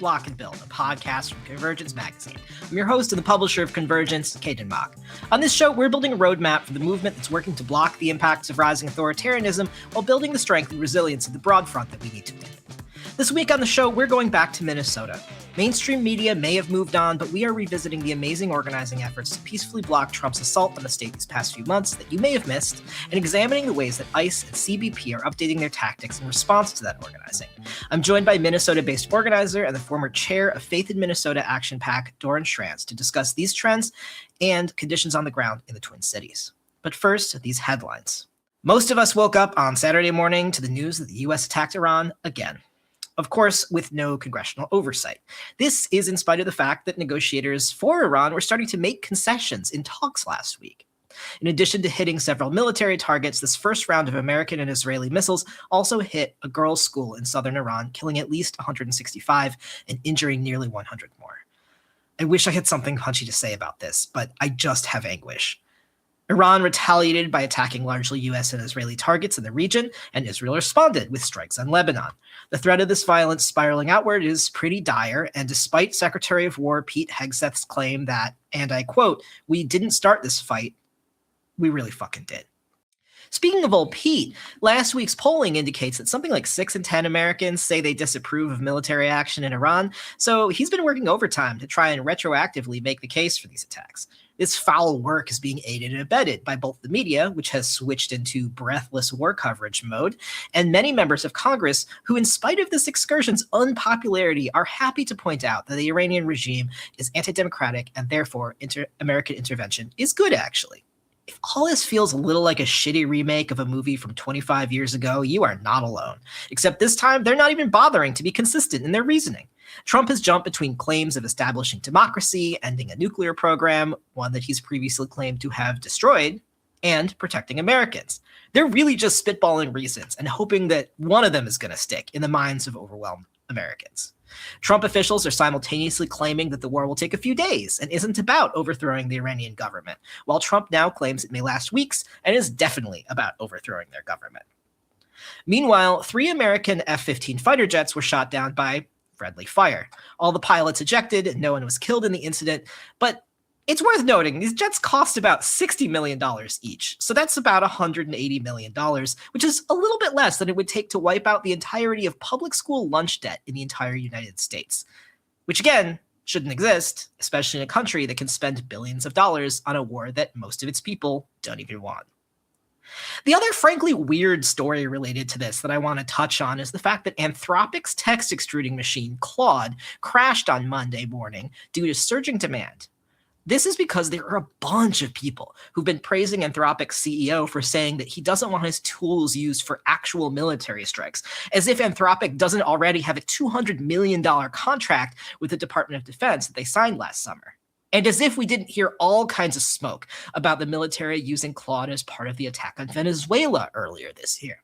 Block and Build, a podcast from Convergence Magazine. I'm your host and the publisher of Convergence, Caden Mock. On this show, we're building a roadmap for the movement that's working to block the impacts of rising authoritarianism while building the strength and resilience of the broad front that we need to win. This week on the show, we're going back to Minnesota. Mainstream media may have moved on, but we are revisiting the amazing organizing efforts to peacefully block Trump's assault on the state these past few months that you may have missed, and examining the ways that ICE and CBP are updating their tactics in response to that organizing. I'm joined by Minnesota-based organizer and the former chair of Faith in Minnesota Action PAC, Doran Schrantz, to discuss these trends and conditions on the ground in the Twin Cities. But first, these headlines. Most of us woke up on Saturday morning to the news that the U.S. attacked Iran again. Of course, with no congressional oversight. This is in spite of the fact that negotiators for Iran were starting to make concessions in talks last week. In addition to hitting several military targets, this first round of American and Israeli missiles also hit a girls' school in southern Iran, killing at least 165 and injuring nearly 100 more. I wish I had something punchy to say about this, but I just have anguish. Iran retaliated by attacking largely U.S. and Israeli targets in the region, and Israel responded with strikes on Lebanon. The threat of this violence spiraling outward is pretty dire, and despite Secretary of War Pete Hegseth's claim that, and I quote, "we didn't start this fight," we really fucking did. Speaking of old Pete, last week's polling indicates that something like 6 in 10 Americans say they disapprove of military action in Iran, so he's been working overtime to try and retroactively make the case for these attacks. This foul work is being aided and abetted by both the media, which has switched into breathless war coverage mode, and many members of Congress who, in spite of this excursion's unpopularity, are happy to point out that the Iranian regime is anti-democratic and therefore American intervention is good, actually. If all this feels a little like a shitty remake of a movie from 25 years ago, you are not alone. Except this time, they're not even bothering to be consistent in their reasoning. Trump has jumped between claims of establishing democracy, ending a nuclear program, one that he's previously claimed to have destroyed, and protecting Americans. They're really just spitballing reasons and hoping that one of them is going to stick in the minds of overwhelmed Americans. Trump officials are simultaneously claiming that the war will take a few days and isn't about overthrowing the Iranian government, while Trump now claims it may last weeks and is definitely about overthrowing their government. Meanwhile, 3 American F-15 fighter jets were shot down by friendly fire. All the pilots ejected and no one was killed in the incident, but it's worth noting these jets cost about $60 million each, so that's about $180 million, which is a little bit less than it would take to wipe out the entirety of public school lunch debt in the entire United States, which again shouldn't exist, especially in a country that can spend billions of dollars on a war that most of its people don't even want. The other frankly weird story related to this that I want to touch on is the fact that Anthropic's text extruding machine, Claude, crashed on Monday morning due to surging demand. This is because there are a bunch of people who've been praising Anthropic's CEO for saying that he doesn't want his tools used for actual military strikes, as if Anthropic doesn't already have a $200 million contract with the Department of Defense that they signed last summer. And as if we didn't hear all kinds of smoke about the military using Claude as part of the attack on Venezuela earlier this year.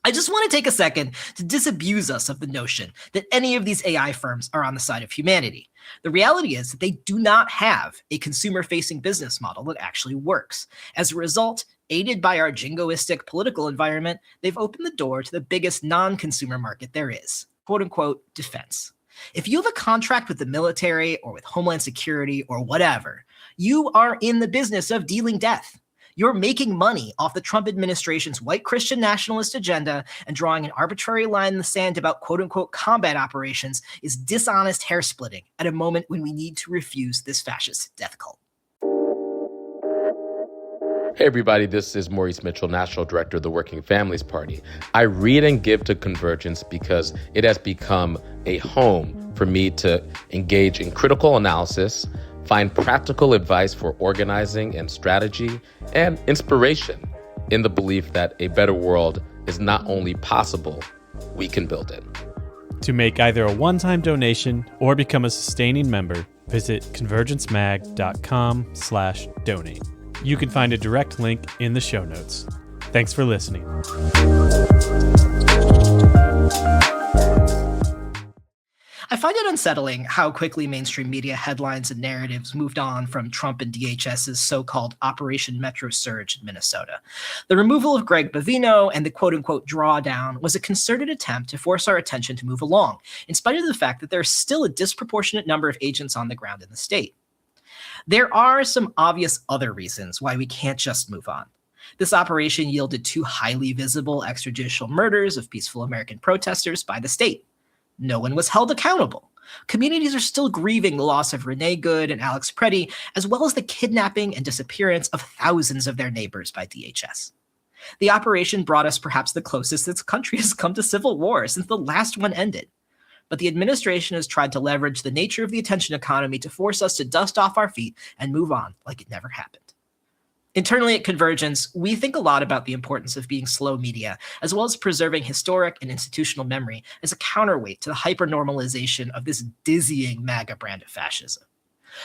I just want to take a second to disabuse us of the notion that any of these AI firms are on the side of humanity. The reality is that they do not have a consumer-facing business model that actually works. As a result, aided by our jingoistic political environment, they've opened the door to the biggest non-consumer market there is, quote-unquote, defense. If you have a contract with the military or with Homeland Security or whatever, you are in the business of dealing death. You're making money off the Trump administration's white Christian nationalist agenda, and drawing an arbitrary line in the sand about quote-unquote combat operations is dishonest hair splitting at a moment when we need to refuse this fascist death cult. Hey everybody, this is Maurice Mitchell, National Director of the Working Families Party. I read and give to Convergence because it has become a home for me to engage in critical analysis, find practical advice for organizing and strategy, and inspiration in the belief that a better world is not only possible, we can build it. To make either a one-time donation or become a sustaining member, visit convergencemag.com/donate. You can find a direct link in the show notes. Thanks for listening. I find it unsettling how quickly mainstream media headlines and narratives moved on from Trump and DHS's so-called Operation Metro Surge in Minnesota. The removal of Greg Bovino and the quote-unquote drawdown was a concerted attempt to force our attention to move along, in spite of the fact that there's still a disproportionate number of agents on the ground in the state. There are some obvious other reasons why we can't just move on. This operation yielded 2 highly visible extrajudicial murders of peaceful American protesters by the state. No one was held accountable. Communities are still grieving the loss of Renee and Alex Pretti, as well as the kidnapping and disappearance of thousands of their neighbors by DHS. The operation brought us perhaps the closest this country has come to civil war since the last one ended. But the administration has tried to leverage the nature of the attention economy to force us to dust off our feet and move on like it never happened. Internally at Convergence, we think a lot about the importance of being slow media, as well as preserving historic and institutional memory as a counterweight to the hyper-normalization of this dizzying MAGA brand of fascism.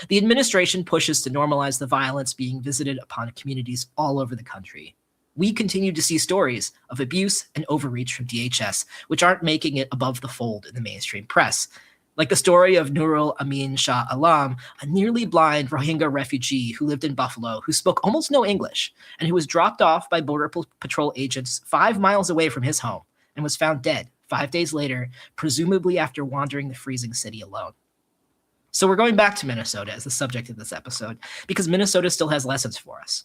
The administration pushes to normalize the violence being visited upon communities all over the country. We continue to see stories of abuse and overreach from DHS, which aren't making it above the fold in the mainstream press, like the story of Nurul Amin Shah Alam, a nearly blind Rohingya refugee who lived in Buffalo, who spoke almost no English, and who was dropped off by Border Patrol agents 5 miles away from his home and was found dead 5 days later, presumably after wandering the freezing city alone. So we're going back to Minnesota as the subject of this episode, because Minnesota still has lessons for us.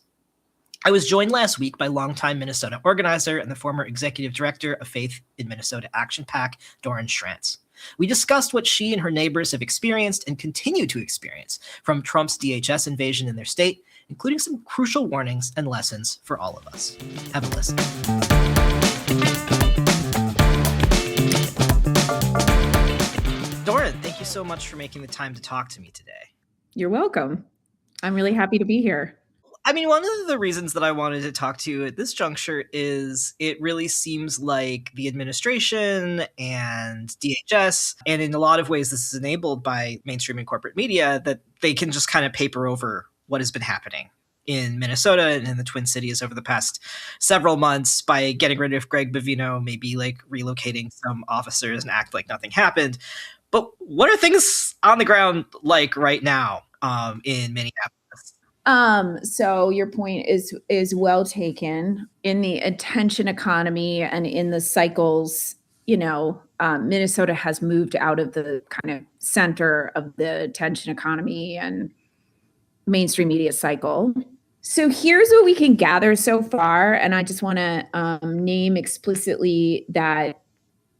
I was joined last week by longtime Minnesota organizer and the former executive director of Faith in Minnesota Action PAC, Doran Schrantz. We discussed what she and her neighbors have experienced and continue to experience from Trump's DHS invasion in their state, including some crucial warnings and lessons for all of us. Have a listen. Doran, thank you so much for making the time to talk to me today. You're welcome. I'm really happy to be here. I mean, one of the reasons that I wanted to talk to you at this juncture is it really seems like the administration and DHS, and in a lot of ways this is enabled by mainstream and corporate media, that they can just kind of paper over what has been happening in Minnesota and in the Twin Cities over the past several months by getting rid of Greg Bovino, maybe like relocating some officers and act like nothing happened. But what are things on the ground like right now in Minneapolis? So your point is well taken. In the attention economy and in the cycles, Minnesota has moved out of the kind of center of the attention economy and mainstream media cycle. So here's what we can gather so far. And I just want to name explicitly that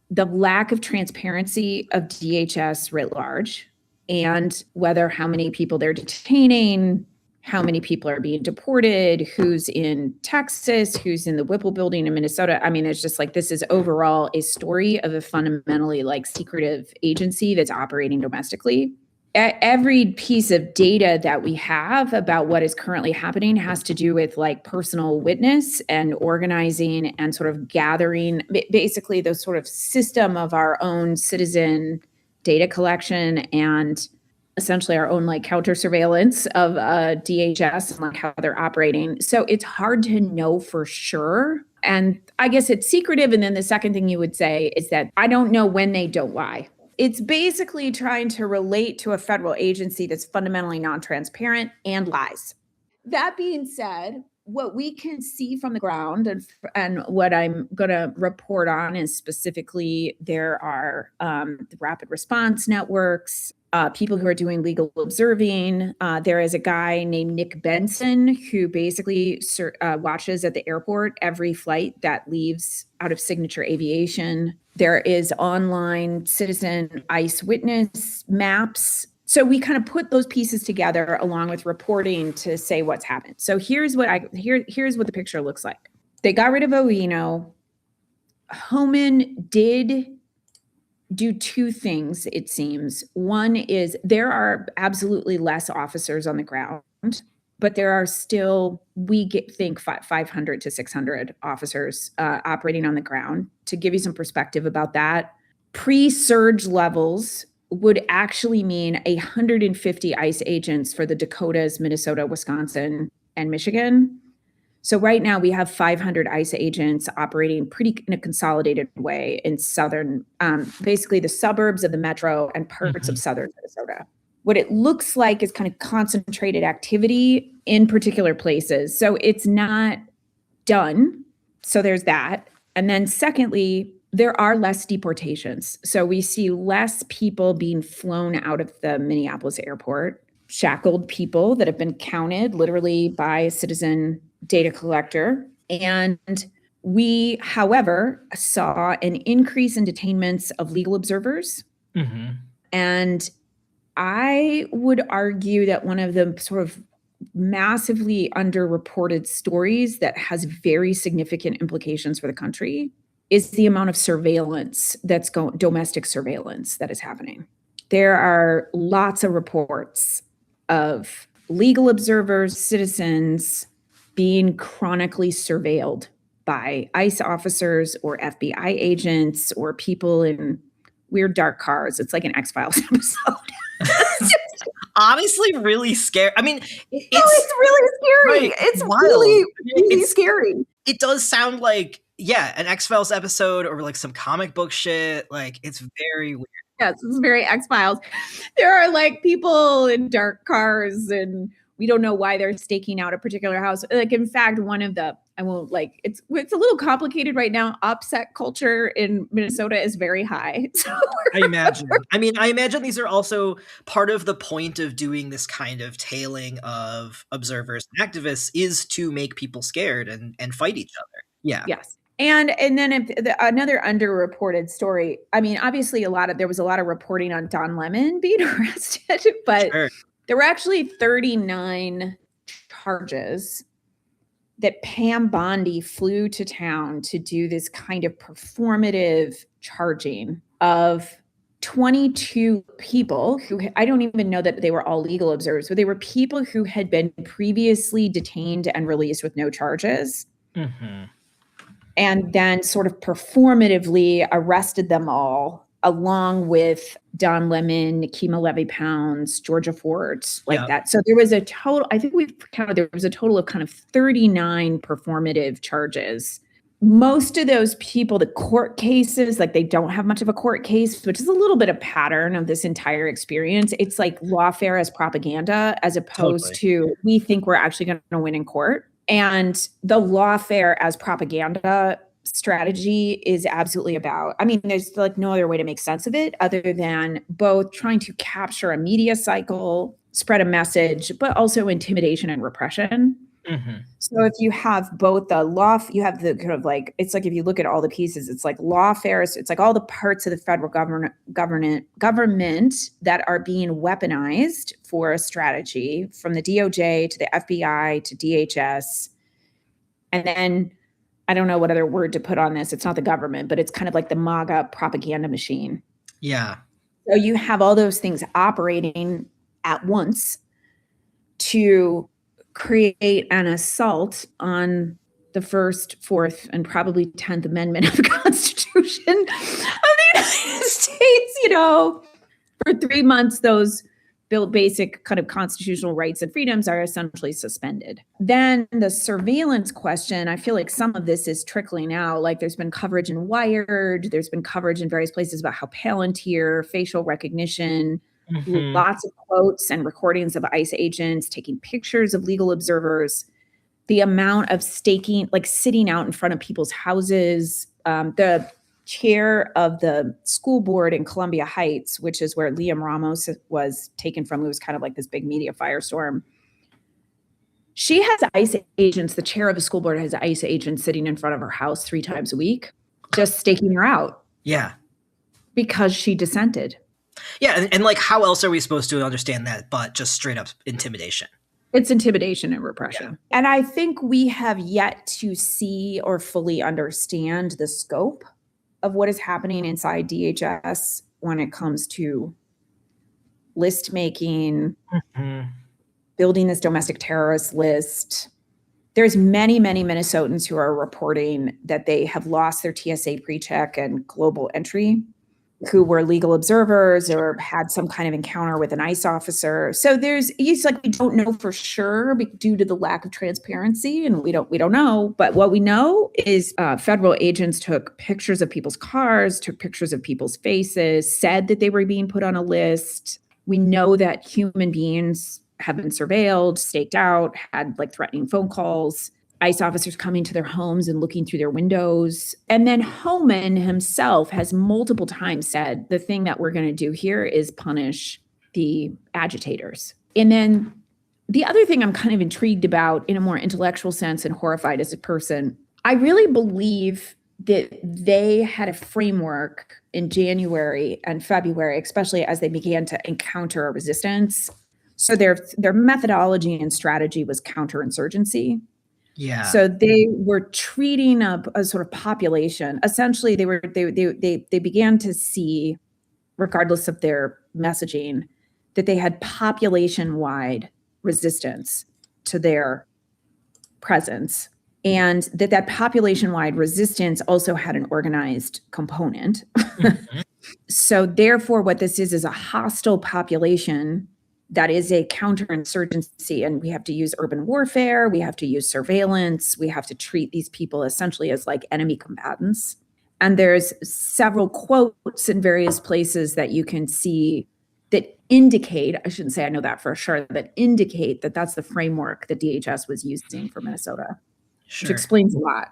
the lack of transparency of DHS writ large, and how many people they're detaining, how many people are being deported, who's in Texas, who's in the Whipple building in Minnesota. I mean, it's just like, this is overall a story of a fundamentally secretive agency that's operating domestically. Every piece of data that we have about what is currently happening has to do with personal witness and organizing and sort of gathering, basically the sort of system of our own citizen data collection and essentially our own counter surveillance of DHS and how they're operating. So it's hard to know for sure. And I guess it's secretive. And then the second thing you would say is that I don't know when they don't lie. It's basically trying to relate to a federal agency that's fundamentally non-transparent and lies. That being said, what we can see from the ground and what I'm going to report on is specifically there are the rapid response networks, people who are doing legal observing. There is a guy named Nick Benson who basically watches at the airport every flight that leaves out of Signature Aviation. There is online citizen ICE witness maps. So we kind of put those pieces together along with reporting to say what's happened. So here's what the picture looks like. They got rid of Bovino. Homan did do 2 things, it seems. One is there are absolutely less officers on the ground, but there are still, think 500 to 600 officers operating on the ground. To give you some perspective about that, pre-surge levels would actually mean 150 ICE agents for the Dakotas, Minnesota, Wisconsin, and Michigan. So right now we have 500 ICE agents operating in a consolidated way in southern, basically the suburbs of the metro and parts of southern Minnesota. What it looks like is kind of concentrated activity in particular places. So it's not done. So there's that. And then secondly, there are less deportations. So we see less people being flown out of the Minneapolis airport, shackled people that have been counted literally by a citizen data collector. And we, however, saw an increase in detainments of legal observers. And I would argue that one of the sort of massively underreported stories that has very significant implications for the country is the amount of surveillance that's domestic surveillance that is happening. There are lots of reports of legal observers, citizens being chronically surveilled by ICE officers or FBI agents or people in weird dark cars. It's like an X-Files episode. Honestly, really scary. I mean, it's really scary. Right, it's wild. really scary. It does sound like, an X-Files episode or like some comic book shit. Like, it's very weird. Yes, it's very X-Files. There are like people in dark cars and we don't know why they're staking out a particular house. Like, in fact, one of the, it's a little complicated right now. Upset culture in Minnesota is very high. So I imagine. I imagine these are also part of the point of doing this kind of tailing of observers and activists is to make people scared and fight each other. Yeah. Yes. And then another underreported story. I mean, obviously there was a lot of reporting on Don Lemon being arrested, but there were actually 39 charges that Pam Bondi flew to town to do this kind of performative charging of 22 people who, I don't even know that they were all legal observers, but they were people who had been previously detained and released with no charges. And then sort of performatively arrested them all, along with Don Lemon, Nikema Levy-Pounds, Georgia Ford, that. So there was a total, I think we've counted, there was a total of kind of 39 performative charges. Most of those people, the court cases, like they don't have much of a court case, which is a little bit of pattern of this entire experience. It's like lawfare as propaganda, as opposed to we think we're actually going to win in court. And the lawfare as propaganda strategy is absolutely about, there's like no other way to make sense of it other than both trying to capture a media cycle, spread a message, but also intimidation and repression. So if you have both you have the kind of like, it's like if you look at all the pieces, it's like lawfare, it's like all the parts of the federal government that are being weaponized for a strategy, from the DOJ to the FBI to DHS. And then I don't know what other word to put on this. It's not the government, but it's kind of like the MAGA propaganda machine. Yeah. So you have all those things operating at once to create an assault on the First, Fourth, and probably 10th Amendment of the Constitution of the United States. For 3 months, those basic kind of constitutional rights and freedoms are essentially suspended. Then the surveillance question, I feel like some of this is trickling out. Like there's been coverage in Wired, there's been coverage in various places about how Palantir, facial recognition, lots of quotes and recordings of ICE agents taking pictures of legal observers, the amount of staking, like sitting out in front of people's houses. The chair of the school board in Columbia Heights, which is where Liam Ramos was taken from, it was kind of like this big media firestorm. She has ICE agents, the chair of the school board has ICE agents sitting in front of her house 3 times a week, just staking her out. Yeah. Because she dissented. Yeah, and like, how else are we supposed to understand that but just straight up intimidation? It's intimidation and repression. Yeah. And I think we have yet to see or fully understand the scope of what is happening inside DHS when it comes to list making, building this domestic terrorist list. There's many, many Minnesotans who are reporting that they have lost their TSA PreCheck and global entry who were legal observers or had some kind of encounter with an ICE officer. So it's like we don't know for sure due to the lack of transparency, and we don't know. But what we know is federal agents took pictures of people's cars, took pictures of people's faces, said that they were being put on a list. We know that human beings have been surveilled, staked out, had like threatening phone calls. ICE officers coming to their homes and looking through their windows. And then Homan himself has multiple times said, the thing that we're going to do here is punish the agitators. And then the other thing I'm kind of intrigued about in a more intellectual sense and horrified as a person, I really believe that they had a framework in January and February, especially as they began to encounter a resistance. So their methodology and strategy was counterinsurgency. Yeah. So they were treating a sort of population. Essentially, they began to see, regardless of their messaging, that they had population-wide resistance to their presence, and that population-wide resistance also had an organized component. Mm-hmm. So therefore, what this is a hostile population that is a counterinsurgency, and we have to use urban warfare, we have to use surveillance, we have to treat these people essentially as like enemy combatants. And there's several quotes in various places that you can see that indicate, I shouldn't say I know that for sure, that indicate that that's the framework that DHS was using for Minnesota, Sure. Which explains a lot.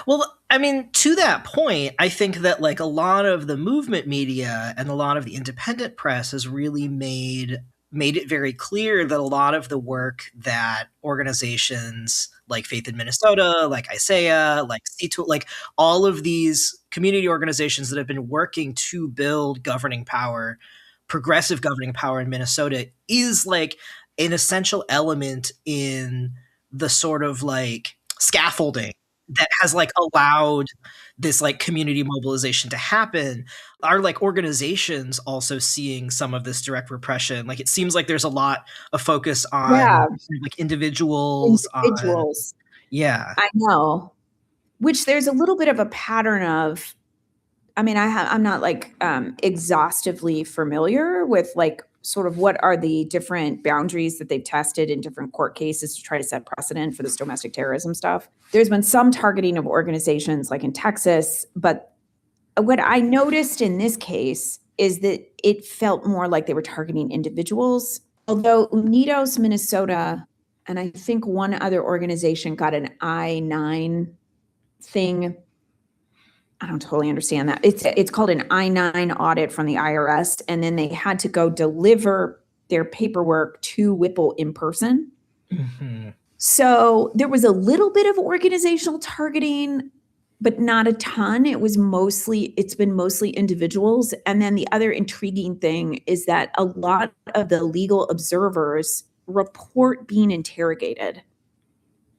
Well, I mean, to that point, I think that like a lot of the movement media and a lot of the independent press has really made it very clear that a lot of the work that organizations like Faith in Minnesota, like Isaiah, like C2, like all of these community organizations that have been working to build governing power, progressive governing power in Minnesota, is like an essential element in the sort of like scaffolding that has like allowed this like community mobilization to happen. Are like organizations also seeing some of this direct repression? Like it seems like there's a lot of focus on like individuals. Yeah, I know. Which there's a little bit of a pattern of. I mean, I'm not like exhaustively familiar with like sort of what are the different boundaries that they've tested in different court cases to try to set precedent for this domestic terrorism stuff. There's been some targeting of organizations like in Texas, but what I noticed in this case is that it felt more like they were targeting individuals. Although Unidos Minnesota, and I think one other organization got an I-9 thing. I don't totally understand that. It's called an I-9 audit from the IRS, and then they had to go deliver their paperwork to Whipple in person. Mm-hmm. So there was a little bit of organizational targeting, but not a ton. It's been mostly individuals. And then the other intriguing thing is that a lot of the legal observers report being interrogated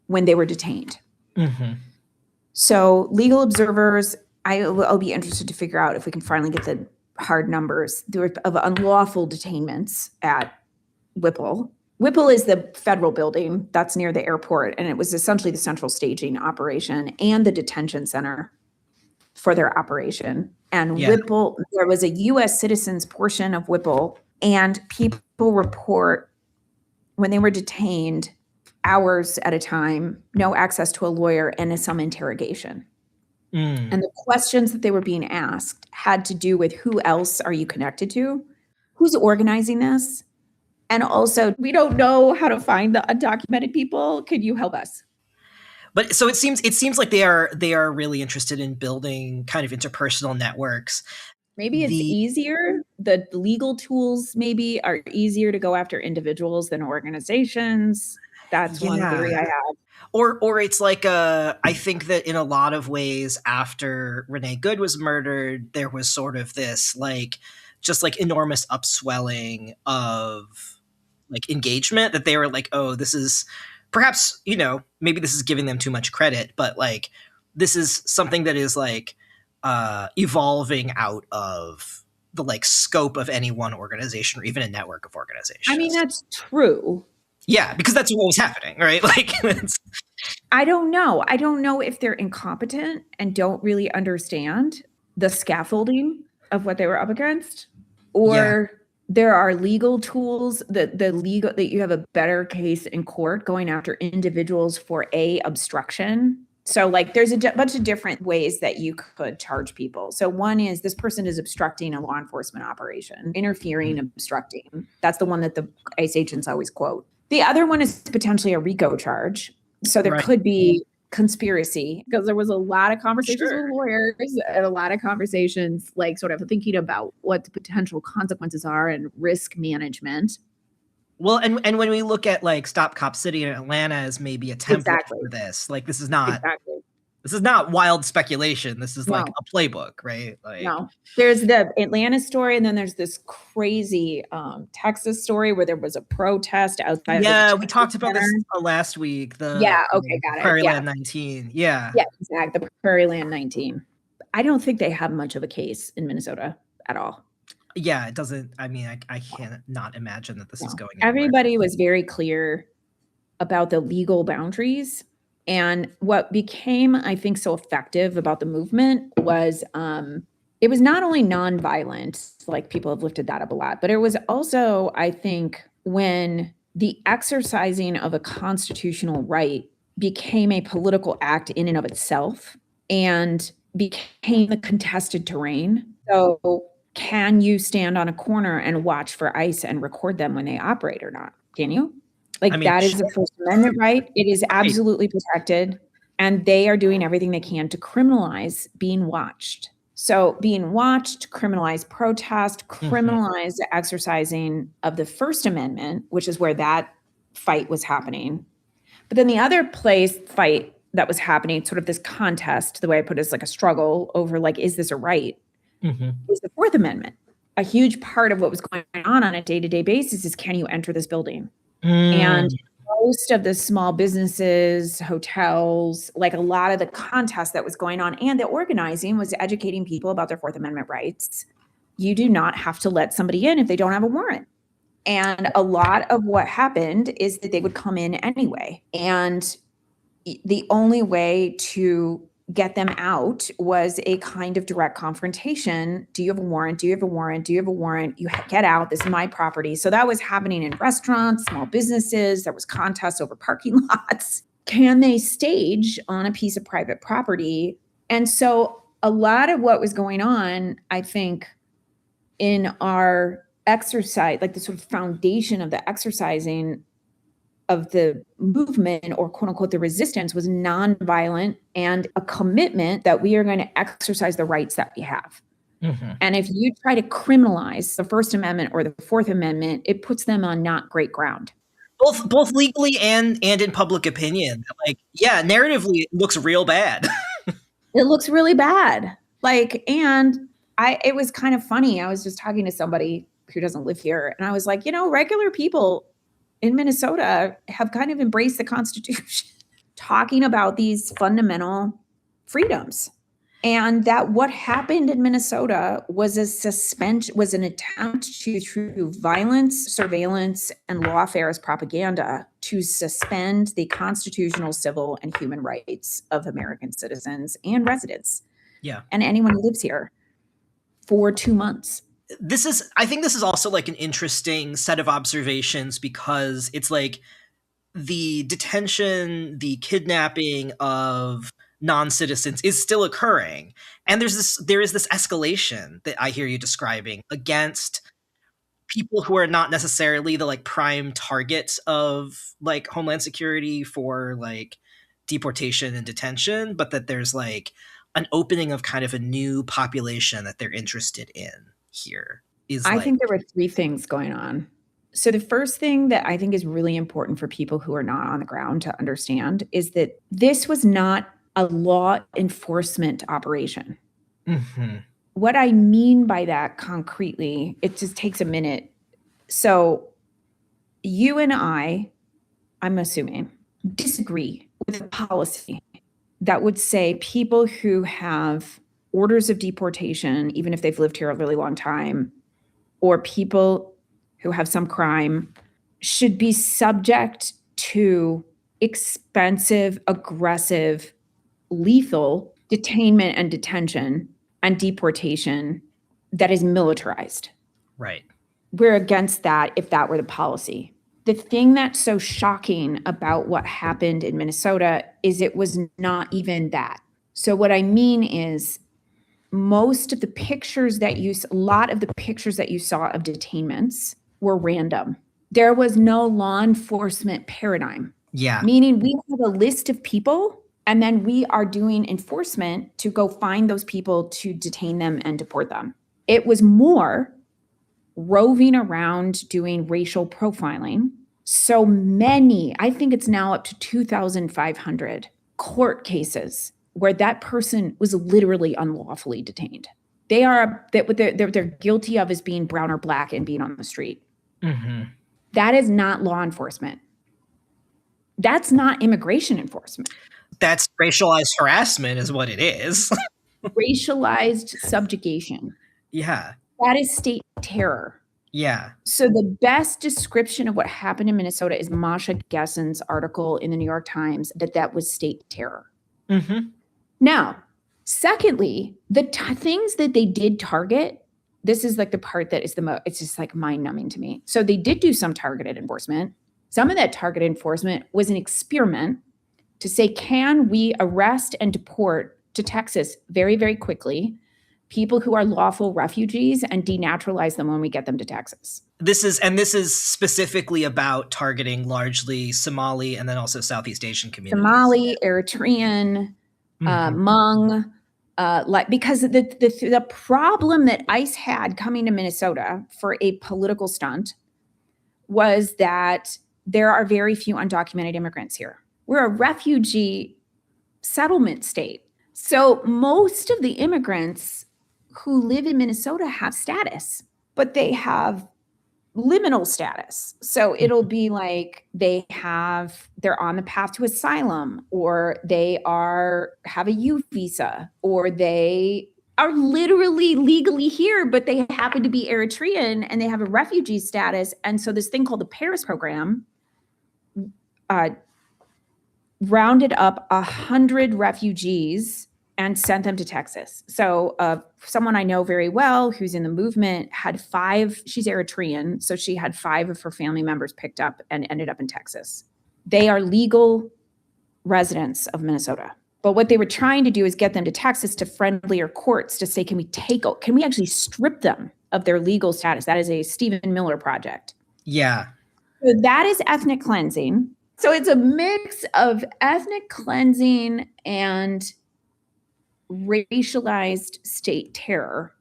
when they were detained. Mm-hmm. So legal observers, I'll be interested to figure out if we can finally get the hard numbers of unlawful detainments at Whipple. Whipple is the federal building that's near the airport, and it was essentially the central staging operation and the detention center for their operation. And Whipple, there was a U.S. citizens portion of Whipple, and people report when they were detained hours at a time, no access to a lawyer, and some interrogation. And the questions that they were being asked had to do with who else are you connected to? Who's organizing this? And also, we don't know how to find the undocumented people. Could you help us? But so it seems like they are really interested in building kind of interpersonal networks. Maybe it's easier. The legal tools maybe are easier to go after individuals than organizations. That's one theory I have. Or it's like I think that in a lot of ways after Renee Good was murdered, there was sort of this like just like enormous upswelling of like engagement that they were like, oh, this is perhaps, maybe this is giving them too much credit, but like this is something that is like evolving out of the like scope of any one organization or even a network of organizations. I mean, that's true. Yeah, because that's what was happening, right? Like, I don't know. I don't know if they're incompetent and don't really understand the scaffolding, of what they were up against, or there are legal tools that you have a better case in court going after individuals for obstruction. So like there's a bunch of different ways that you could charge people. So one is this person is obstructing a law enforcement operation, interfering, obstructing. That's the one that the ICE agents always quote. The other one is potentially a RICO charge. So there could be conspiracy, because there was a lot of conversations with lawyers and a lot of conversations like sort of thinking about what the potential consequences are and risk management. Well, and when we look at like Stop Cop City in Atlanta as maybe a template for this, like this is not wild speculation. This is like a playbook, right? Like no, there's the Atlanta story, and then there's this crazy Texas story where there was a protest outside. Yeah, we talked about this last week. Got it. Prairie Land 19. Yeah, exactly. The Prairie Land 19. I don't think they have much of a case in Minnesota at all. Yeah, it doesn't. I mean, I can't not imagine that this is going anywhere. Everybody was very clear about the legal boundaries. And what became, I think, so effective about the movement was it was not only nonviolent, like people have lifted that up a lot, but it was also, I think, when the exercising of a constitutional right became a political act in and of itself and became the contested terrain. So can you stand on a corner and watch for ICE and record them when they operate or not? Can you? That is the First Amendment right. It is absolutely protected. And they are doing everything they can to criminalize being watched. So being watched, criminalize protest, criminalize the exercising of the First Amendment, which is where that fight was happening. But then the other fight that was happening, sort of this contest, the way I put it, is like a struggle over like, is this a right? Is the Fourth Amendment. A huge part of what was going on a day-to-day basis is, can you enter this building? And most of the small businesses, hotels, like a lot of the contest that was going on and the organizing was educating people about their Fourth Amendment rights. You do not have to let somebody in if they don't have a warrant. And a lot of what happened is that they would come in anyway. And the only way to get them out was a kind of direct confrontation. Do you have a warrant? Do you have a warrant? Do you have a warrant? You get out. This is my property. So that was happening in restaurants, small businesses. There was contests over parking lots. Can they stage on a piece of private property? And so a lot of what was going on, I think, in our exercise, like the sort of foundation of the exercising of the movement, or quote unquote, the resistance, was nonviolent and a commitment that we are going to exercise the rights that we have. And if you try to criminalize the First Amendment or the Fourth Amendment, it puts them on not great ground. Both legally and in public opinion. Like, yeah, narratively, it looks real bad. It looks really bad. It was kind of funny. I was just talking to somebody who doesn't live here, and I was like, regular people in Minnesota have kind of embraced the Constitution, talking about these fundamental freedoms. And that what happened in Minnesota was an attempt to, through violence, surveillance, and lawfare propaganda, to suspend the constitutional, civil, and human rights of American citizens and residents. Yeah. And anyone who lives here for 2 months. I think this is also like an interesting set of observations, because it's like the detention, the kidnapping of non-citizens is still occurring. And there is this escalation that I hear you describing against people who are not necessarily the like prime targets of like Homeland Security for like deportation and detention, but that there's like an opening of kind of a new population that they're interested in. Here I think there were three things going on. So the first thing that I think is really important for people who are not on the ground to understand is that this was not a law enforcement operation. What I mean by that concretely, it just takes a minute. So you and I'm assuming, disagree with a policy that would say people who have orders of deportation, even if they've lived here a really long time, or people who have some crime, should be subject to expensive, aggressive, lethal detainment and detention and deportation that is militarized. Right. We're against that if that were the policy. The thing that's so shocking about what happened in Minnesota is it was not even that. So what I mean is most of the pictures that a lot of the pictures that you saw of detainments were random. There was no law enforcement paradigm. Yeah. Meaning we have a list of people and then we are doing enforcement to go find those people to detain them and deport them. It was more roving around doing racial profiling. So many, I think it's now up to 2,500 court cases where that person was literally unlawfully detained. What they're guilty of is being brown or black and being on the street. Mm-hmm. That is not law enforcement. That's not immigration enforcement. That's racialized harassment is what it is. Racialized subjugation. Yeah. That is state terror. Yeah. So the best description of what happened in Minnesota is Masha Gessen's article in the New York Times that was state terror. Mm-hmm. Now, secondly, the things that they did target, this is like the part that is it's just like mind numbing to me. So they did do some targeted enforcement. Some of that targeted enforcement was an experiment to say, can we arrest and deport to Texas very, very quickly people who are lawful refugees and denaturalize them when we get them to Texas? This is specifically about targeting largely Somali and then also Southeast Asian communities. Somali, Eritrean, Hmong, because the problem that ICE had coming to Minnesota for a political stunt was that there are very few undocumented immigrants here. We're a refugee settlement state. So most of the immigrants who live in Minnesota have status, but they have liminal status. So it'll be like they're on the path to asylum, or they have a U visa, or they are literally legally here, but they happen to be Eritrean and they have a refugee status. And so this thing called the Paris program rounded up 100 refugees and sent them to Texas. So someone I know very well who's in the movement had 5, she's Eritrean, so she had 5 of her family members picked up and ended up in Texas. They are legal residents of Minnesota. But what they were trying to do is get them to Texas to friendlier courts to say, can we actually strip them of their legal status? That is a Stephen Miller project. Yeah. So that is ethnic cleansing. So it's a mix of ethnic cleansing and racialized state terror.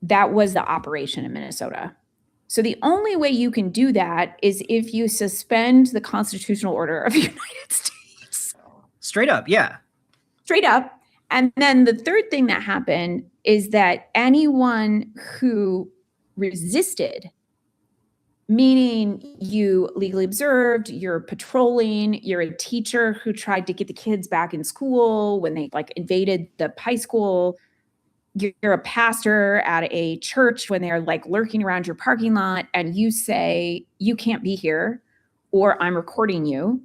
That was the operation in Minnesota. So the only way you can do that is if you suspend the constitutional order of the United States. Straight up, yeah. Straight up. And then the third thing that happened is that anyone who resisted, meaning you legally observed, you're patrolling, you're a teacher who tried to get the kids back in school when they invaded the high school, you're a pastor at a church when they're lurking around your parking lot and you say, you can't be here, or I'm recording you,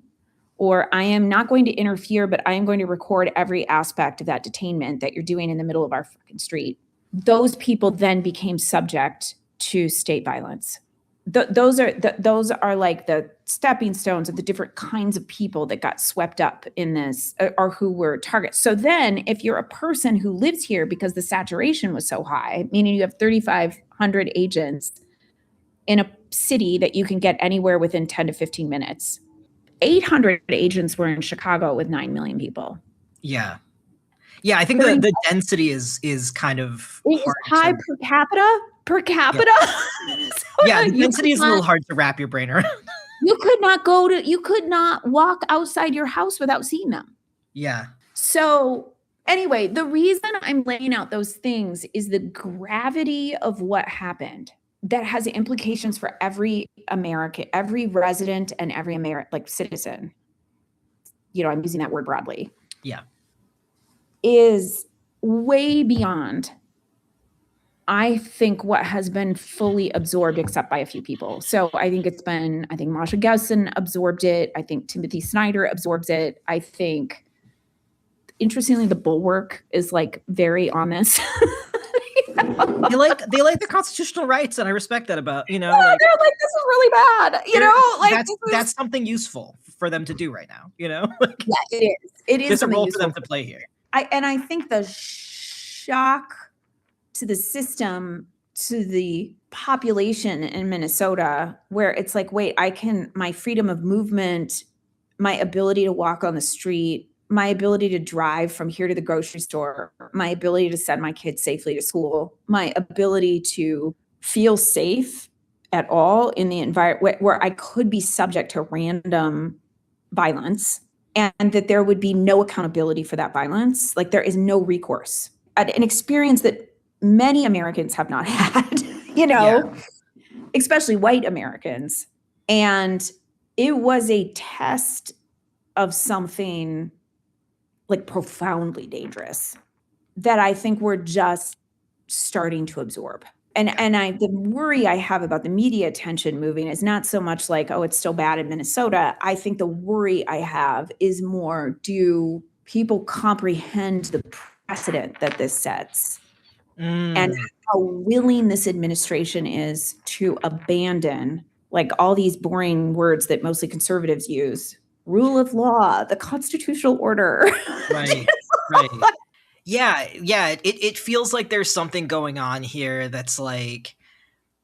or I am not going to interfere, but I am going to record every aspect of that detainment that you're doing in the middle of our fucking street. Those people then became subject to state violence. Those are like the stepping stones of the different kinds of people that got swept up in this or who were targets. So then if you're a person who lives here because the saturation was so high, meaning you have 3,500 agents in a city that you can get anywhere within 10 to 15 minutes. 800 agents were in Chicago with 9 million people. Yeah. Yeah, I think the density is kind of high per capita. Yeah, yeah, the density is a little hard to wrap your brain around. You could not walk outside your house without seeing them. Yeah. So anyway, the reason I'm laying out those things is the gravity of what happened that has implications for every American, every resident and every citizen. I'm using that word broadly. Yeah. Is way beyond, I think, what has been fully absorbed except by a few people. So I think Masha Gessen absorbed it. I think Timothy Snyder absorbs it. I think, interestingly, the Bulwark is very on this. They like the constitutional rights, and I respect that about, Yeah, they're like, this is really bad. That's something useful for them to do right now, Yeah, it is. It is There's a something role for useful them to play here. I think the shock to the system, to the population in Minnesota, where it's like, wait, my freedom of movement, my ability to walk on the street, my ability to drive from here to the grocery store, my ability to send my kids safely to school, my ability to feel safe at all in the environment where I could be subject to random violence, and that there would be no accountability for that violence. Like, there is no recourse. An experience that many Americans have not had, especially white Americans. And it was a test of something like profoundly dangerous that I think we're just starting to absorb. And the worry I have about the media attention moving is not so much like, oh, it's still bad in Minnesota. I think the worry I have is more, do people comprehend the precedent that this sets? And how willing this administration is to abandon, like, all these boring words that mostly conservatives use: rule of law, the constitutional order. Right. Yeah. It feels like there's something going on here that's like,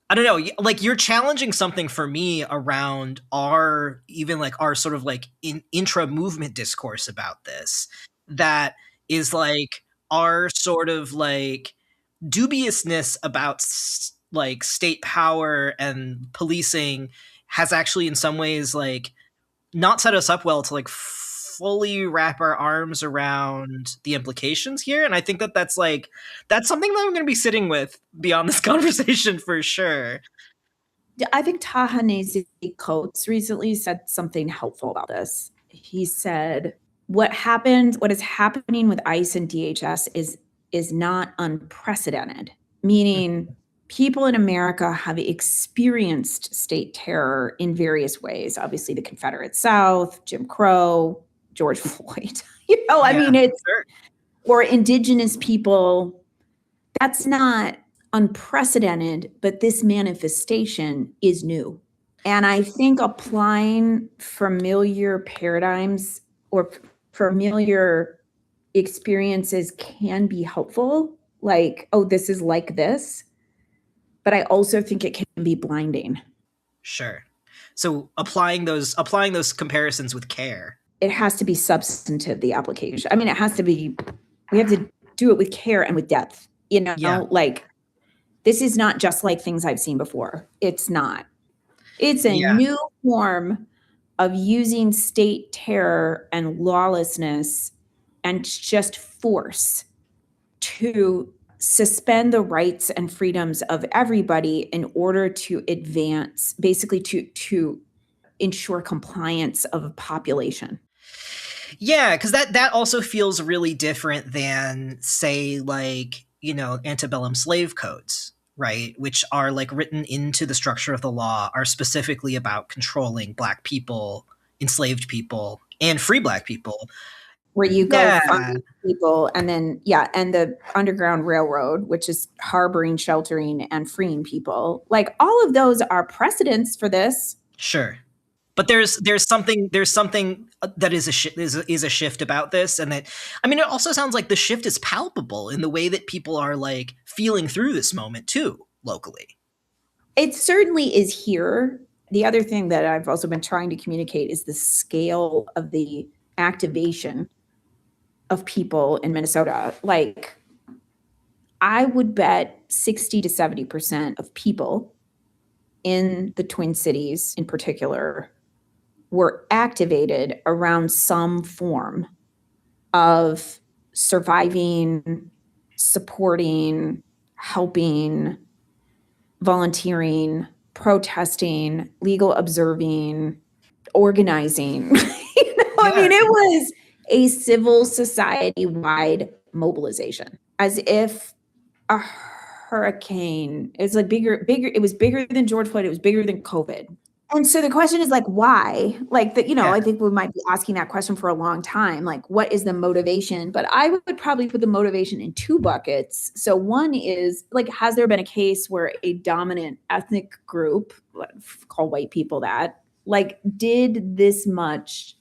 I don't know, like, you're challenging something for me around our sort of like intra-movement discourse about this, that is like our sort of like dubiousness about like state power and policing has actually in some ways like not set us up well to like fully wrap our arms around the implications here. And I think that's something that I'm going to be sitting with beyond this conversation for sure. I think Ta-Nehisi Coates recently said something helpful about this. He said, what is happening with ICE and DHS is not unprecedented, meaning people in America have experienced state terror in various ways. Obviously, the Confederate South, Jim Crow, George Floyd. It's sure. Or indigenous people. That's not unprecedented, but this manifestation is new. And I think applying familiar paradigms or familiar experiences can be helpful. Like, oh, this is like this. But I also think it can be blinding. Sure. So applying those comparisons with care. It has to be substantive, the application. I mean, it has to be, we have to do it with care and with depth, like, this is not just like things I've seen before. It's not. It's a new form of using state terror and lawlessness and just force to suspend the rights and freedoms of everybody in order to advance, basically to ensure compliance of a population. Yeah, because that also feels really different than, say, like, antebellum slave codes, right? Which are like written into the structure of the law, are specifically about controlling Black people, enslaved people, and free Black people. Where you go find people, and then and the Underground Railroad, which is harboring, sheltering, and freeing people. Like, all of those are precedents for this. Sure. But there's something that is a shift about this, and that, I mean, it also sounds like the shift is palpable in the way that people are like feeling through this moment too, locally. It certainly is here. The other thing that I've also been trying to communicate is the scale of the activation of people in Minnesota. Like, I would bet 60 to 70% of people in the Twin Cities in particular were activated around some form of surviving, supporting, helping, volunteering, protesting, legal observing, organizing. I mean, it was a civil society-wide mobilization, as if a hurricane. It's like bigger. It was bigger than George Floyd. It was bigger than COVID. And so the question is like, why? Like that, Yeah. I think we might be asking that question for a long time. Like, what is the motivation? But I would probably put the motivation in two buckets. So one is like, has there been a case where a dominant ethnic group, call white people that, like, did this much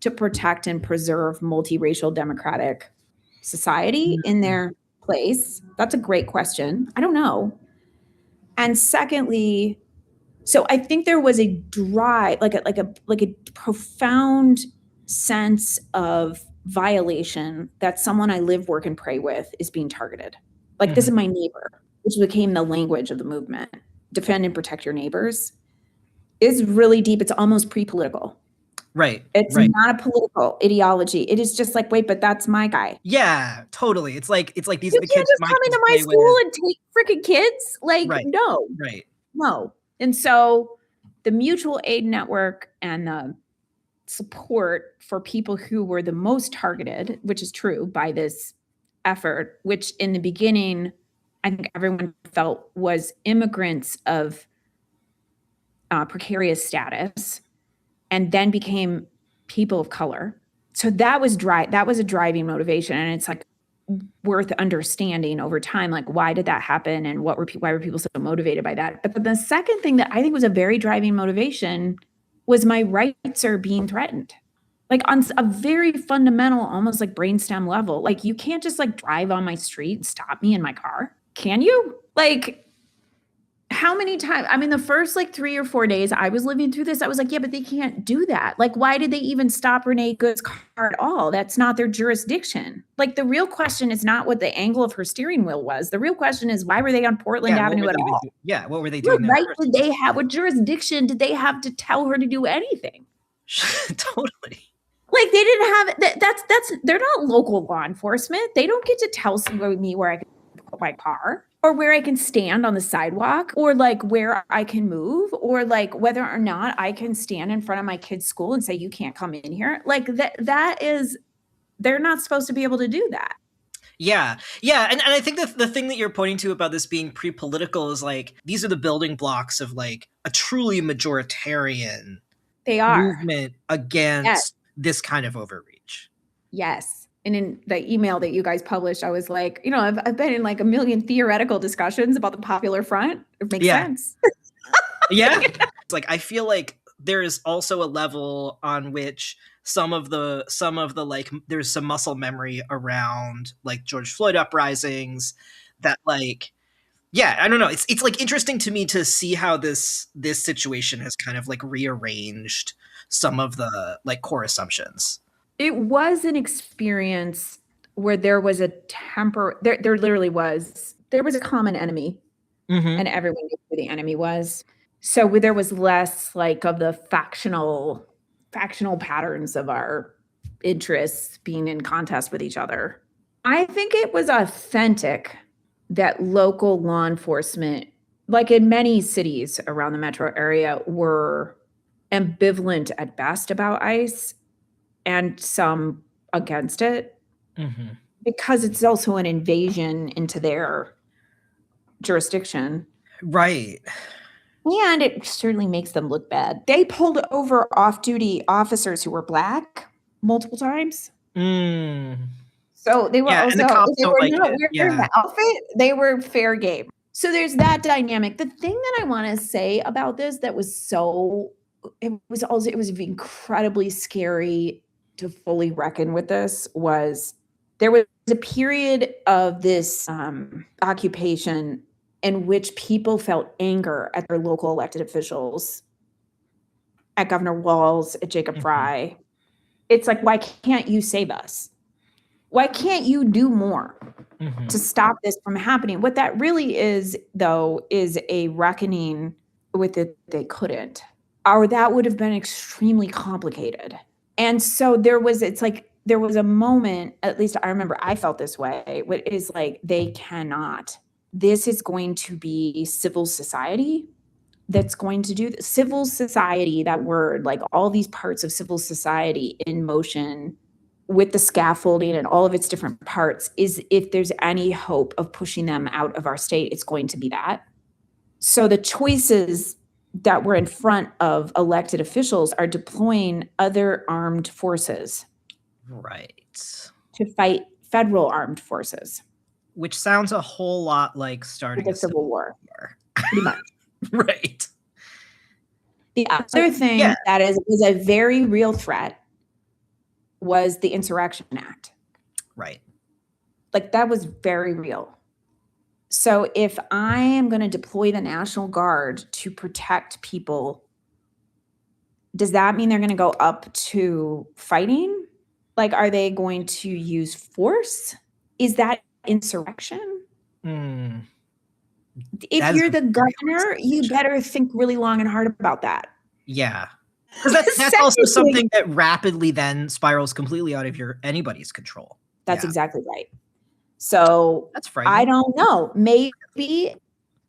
to protect and preserve multiracial democratic society in their place? That's a great question. I don't know. And secondly, so I think there was a drive, like a profound sense of violation that someone I live, work, and pray with is being targeted. Like, this is my neighbor, which became the language of the movement. Defend and protect your neighbors is really deep. It's almost pre-political. Right. It's not a political ideology. It is just like, wait, but that's my guy. Yeah, totally. It's like these You are the can't kids just come into my school and take freaking kids. Like, no. Right. No. And so the mutual aid network and the support for people who were the most targeted, which is true, by this effort, which in the beginning, I think everyone felt was immigrants of precarious status, and then became people of color. So that was a driving motivation. And it's like worth understanding over time, like, why did that happen and why were people so motivated by that? But the second thing that I think was a very driving motivation was my rights are being threatened, like on a very fundamental, almost like brainstem level. Like, you can't just like drive on my street and stop me in my car. Can you? Like, how many times? I mean, the first like 3 or 4 days I was living through this, I was like, yeah, but they can't do that. Like, why did they even stop Renee Good's car at all? That's not their jurisdiction. Like, the real question is not what the angle of her steering wheel was. The real question is, why were they on Portland Avenue at all? What were they doing? What right did they have? What jurisdiction did they have to tell her to do anything? Totally. Like, they didn't have they're not local law enforcement. They don't get to tell me where I can put my car, or where I can stand on the sidewalk, or like where I can move, or like whether or not I can stand in front of my kid's school and say, you can't come in here. Like, that is, they're not supposed to be able to do that. Yeah. And I think the thing that you're pointing to about this being pre-political is like, these are the building blocks of like a truly majoritarian movement against this kind of overreach. Yes. And in the email that you guys published, I was like, I've been in like a million theoretical discussions about the Popular Front. It makes sense. Yeah. It's like, I feel like there is also a level on which some of the like, there's some muscle memory around like George Floyd uprisings that like, yeah, I don't know. It's like interesting to me to see how this situation has kind of like rearranged some of the like core assumptions. It was an experience where there was there literally was, there was a common enemy, and everyone knew who the enemy was. So there was less like of the factional patterns of our interests being in contest with each other. I think it was authentic that local law enforcement, like in many cities around the metro area, were ambivalent at best about ICE, and some against it, because it's also an invasion into their jurisdiction. Right. And it certainly makes them look bad. They pulled over off-duty officers who were Black multiple times. So they were also, if they were not wearing the outfit, they were fair game. So there's that dynamic. The thing that I want to say about this that was it was incredibly scary to fully reckon with this was there was a period of this occupation in which people felt anger at their local elected officials, at Governor Walz, at Jacob Frey. It's like, why can't you save us? Why can't you do more to stop this from happening? What that really is, though, is a reckoning with it. They couldn't, or that would have been extremely complicated. And so there was a moment, at least I remember I felt this way, what is like, they cannot. This is going to be civil society that's going to do this. Civil society, that word, like all these parts of civil society in motion with the scaffolding and all of its different parts, is if there's any hope of pushing them out of our state, it's going to be that. So the choices that were in front of elected officials are deploying other armed forces. Right. To fight federal armed forces. Which sounds a whole lot like starting a civil war. Pretty much. Right. The other thing that was a very real threat was the Insurrection Act. Right. Like, that was very real. So if I am going to deploy the National Guard to protect people, does that mean they're going to go up to fighting? Like, are they going to use force? Is that insurrection? If you're the governor, you better think really long and hard about that. Yeah. Because that's also something that rapidly then spirals completely out of anybody's control. That's exactly right. So that's frightening. I don't know. Maybe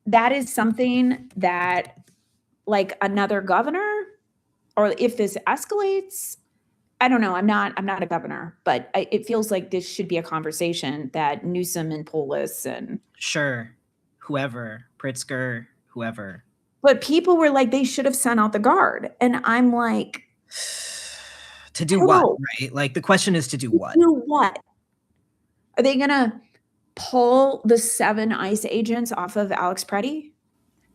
that is something that, like, another governor, or if this escalates, I don't know. I'm not a governor, but it feels like this should be a conversation that Newsom and Polis and whoever, Pritzker, whoever. But people were like, they should have sent out the Guard, and I'm like, to do what? Right? Like, the question is to do what? Do what? Are they gonna pull the 7 ICE agents off of Alex Pretti?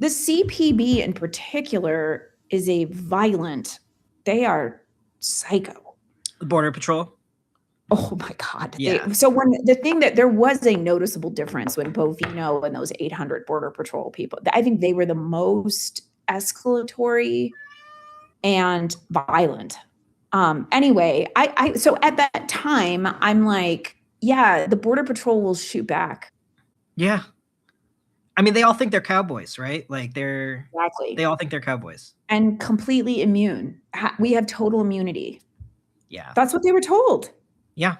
The CPB in particular is they are psycho. The Border Patrol? Oh my God. Yeah. There was a noticeable difference when Bovino and those 800 Border Patrol people, I think they were the most escalatory and violent. Anyway, so at that time, I'm like, yeah, the Border Patrol will shoot back. Yeah. I mean, they all think they're cowboys, right? Like, Exactly. They all think they're cowboys. And completely immune. We have total immunity. Yeah. That's what they were told. Yeah.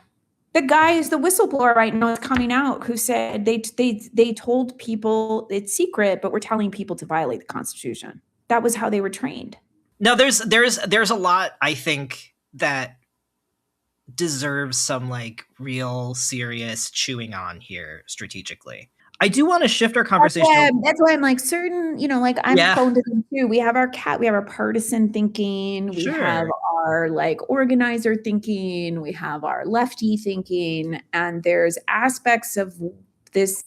The guy is the whistleblower right now is coming out who said they told people it's secret, but we're telling people to violate the Constitution. That was how they were trained. Now, there's a lot, I think, that deserves some, like, real serious chewing on here strategically. I do want to shift our conversation. That's why I'm like, certain, like, I'm prone to them too. We have our partisan thinking. We have our, like, organizer thinking. We have our lefty thinking. And there's aspects of this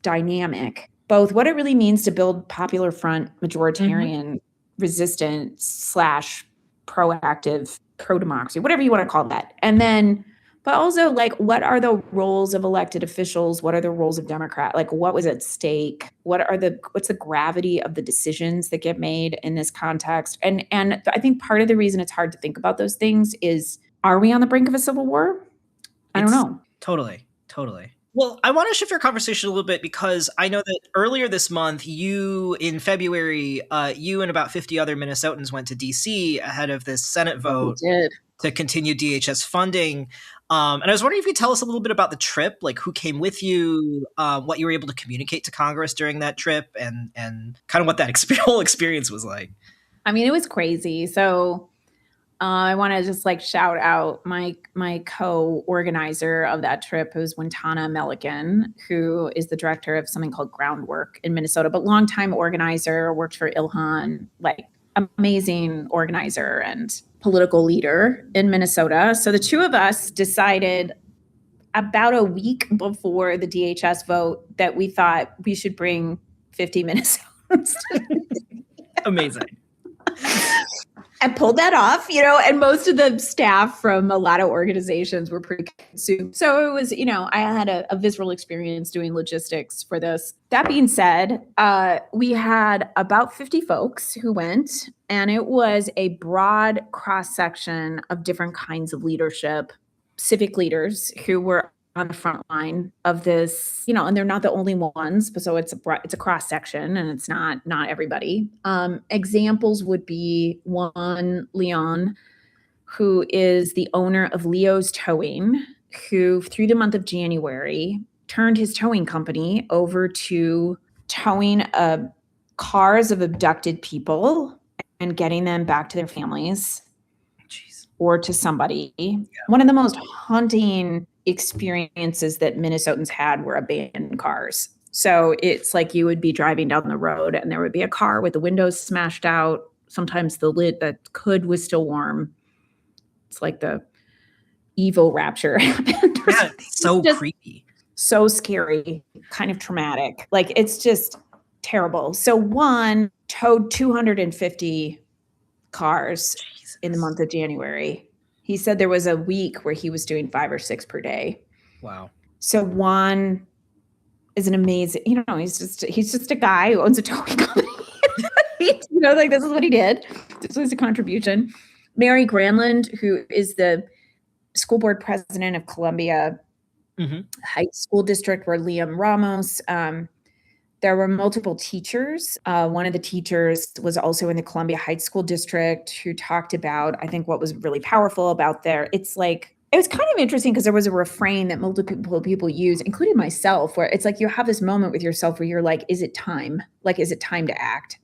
dynamic, both what it really means to build popular front, majoritarian, resistant / proactive, pro-democracy, whatever you want to call that. And then, but also, like, what are the roles of elected officials? What are the roles of Democrat? Like, what was at stake? What's the gravity of the decisions that get made in this context? And I think part of the reason it's hard to think about those things is, are we on the brink of a civil war? I don't know. Totally. Well, I want to shift our conversation a little bit because I know that earlier this month, in February, you and about 50 other Minnesotans went to D.C. ahead of this Senate vote to continue DHS funding. And I was wondering if you could tell us a little bit about the trip, like who came with you, what you were able to communicate to Congress during that trip, and kind of what that whole experience was like. I mean, it was crazy. So I want to just, like, shout out my co-organizer of that trip, who's Wintana Melican, who is the director of something called Groundwork in Minnesota, but longtime organizer, worked for Ilhan, like, amazing organizer and political leader in Minnesota. So the two of us decided about a week before the DHS vote that we thought we should bring 50 Minnesotans. Amazing. And pulled that off, and most of the staff from a lot of organizations were pretty consumed. So it was, I had a visceral experience doing logistics for this. That being said, we had about 50 folks who went, and it was a broad cross-section of different kinds of leadership, civic leaders who were on the front line of this, and they're not the only ones, but so it's a cross section, and it's not everybody. Examples would be one, Leon, who is the owner of Leo's Towing, who through the month of January turned his towing company over to towing cars of abducted people and getting them back to their families. Jeez. Or to somebody. Yeah. One of the most haunting experiences that Minnesotans had were abandoned cars. So it's like you would be driving down the road and there would be a car with the windows smashed out. Sometimes the lid that hood was still warm. It's like the evil rapture happened. Yeah, it's so creepy. So scary, kind of traumatic. Like, it's just terrible. So one towed 250 cars in the month of January. He said there was a week where he was doing 5 or 6 per day. Wow. So Juan is an amazing, he's just a guy who owns a towing company. Like, this is what he did. This was a contribution. Mary Granlund, who is the school board president of Columbia Heights School District, where Liam Ramos, there were multiple teachers. One of the teachers was also in the Columbia Heights School District, who talked about, I think what was really powerful about it was kind of interesting because there was a refrain that multiple people use, including myself, where it's like you have this moment with yourself where you're like, is it time? Like, is it time to act?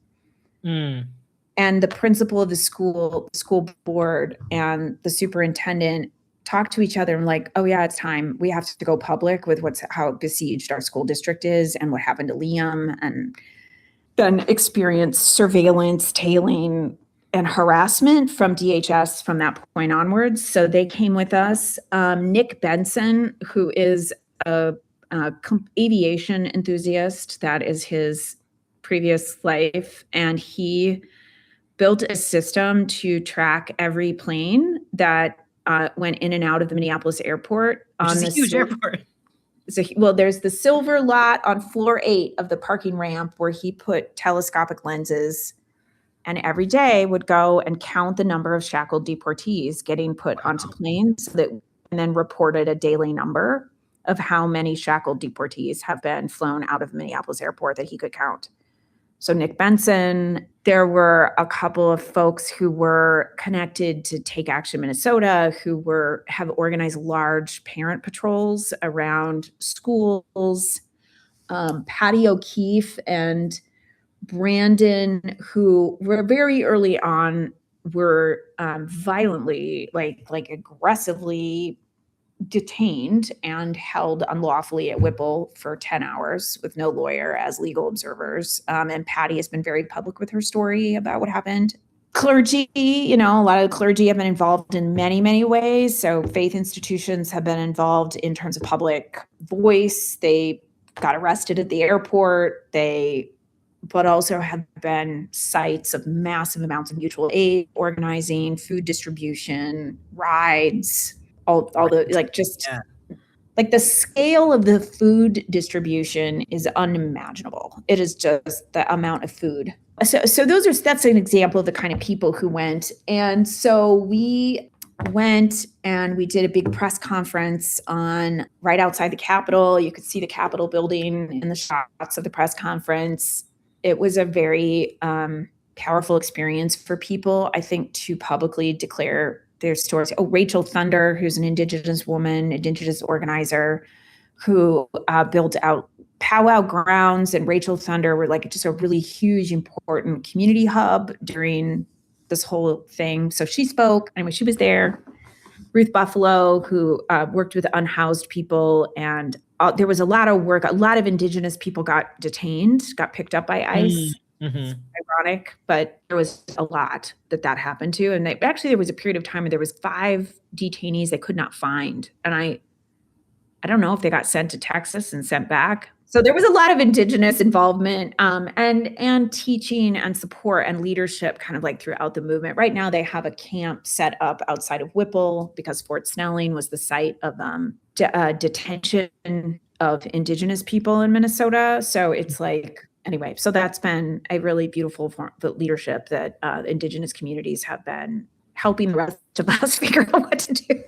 And the principal of the school board and the superintendent talk to each other and like, oh yeah, it's time. We have to go public with how besieged our school district is and what happened to Liam, and then experience surveillance, tailing, and harassment from DHS from that point onwards. So they came with us. Nick Benson, who is a aviation enthusiast, that is his previous life, and he built a system to track every plane that went in and out of the Minneapolis airport. Which is a huge airport. Well, there's the silver lot on floor 8 of the parking ramp where he put telescopic lenses, and every day would go and count the number of shackled deportees getting put onto planes, and then reported a daily number of how many shackled deportees have been flown out of Minneapolis airport that he could count. So Nick Benson, there were a couple of folks who were connected to Take Action Minnesota who have organized large parent patrols around schools. Patty O'Keefe and Brandon, who were very early on, were violently, like aggressively detained and held unlawfully at Whipple for 10 hours with no lawyer as legal observers. And Patty has been very public with her story about what happened. Clergy, a lot of the clergy have been involved in many, many ways. So faith institutions have been involved in terms of public voice. They got arrested at the airport. But also have been sites of massive amounts of mutual aid, organizing, food distribution, rides, all the like the scale of the food distribution is unimaginable. It is just the amount of food. So that's an example of the kind of people who went. And so we went and we did a big press conference right outside the Capitol. You could see the Capitol building in the shots of the press conference. It was a very powerful experience for people, I think, to publicly declare their stories. Rachel Thunder, who's an Indigenous woman, Indigenous organizer, who built out powwow grounds, and Rachel Thunder were like just a really huge, important community hub during this whole thing. So she spoke. Anyway, she was there. Ruth Buffalo, who worked with unhoused people, and there was a lot of work. A lot of Indigenous people got detained, got picked up by ICE. Ironic, but there was a lot that happened to. And there was a period of time where there was 5 detainees they could not find. And I don't know if they got sent to Texas and sent back. So there was a lot of Indigenous involvement and teaching and support and leadership kind of like throughout the movement. Right now they have a camp set up outside of Whipple because Fort Snelling was the site of detention of Indigenous people in Minnesota. So it's like, anyway, so that's been a really beautiful form of leadership that Indigenous communities have been helping the rest of us figure out what to do.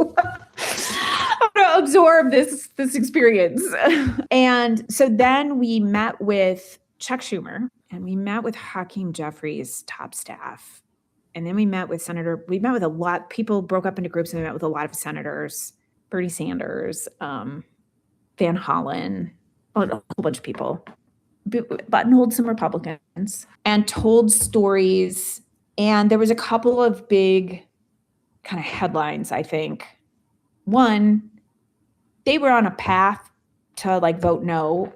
I'm going to absorb this experience. And so then we met with Chuck Schumer and we met with Hakeem Jeffries' top staff. And then we met with a lot, people broke up into groups and we met with a lot of senators, Bernie Sanders, Van Hollen, a whole bunch of people. Buttonholed some Republicans and told stories. And there was a couple of big kind of headlines, I think. One, they were on a path like vote no,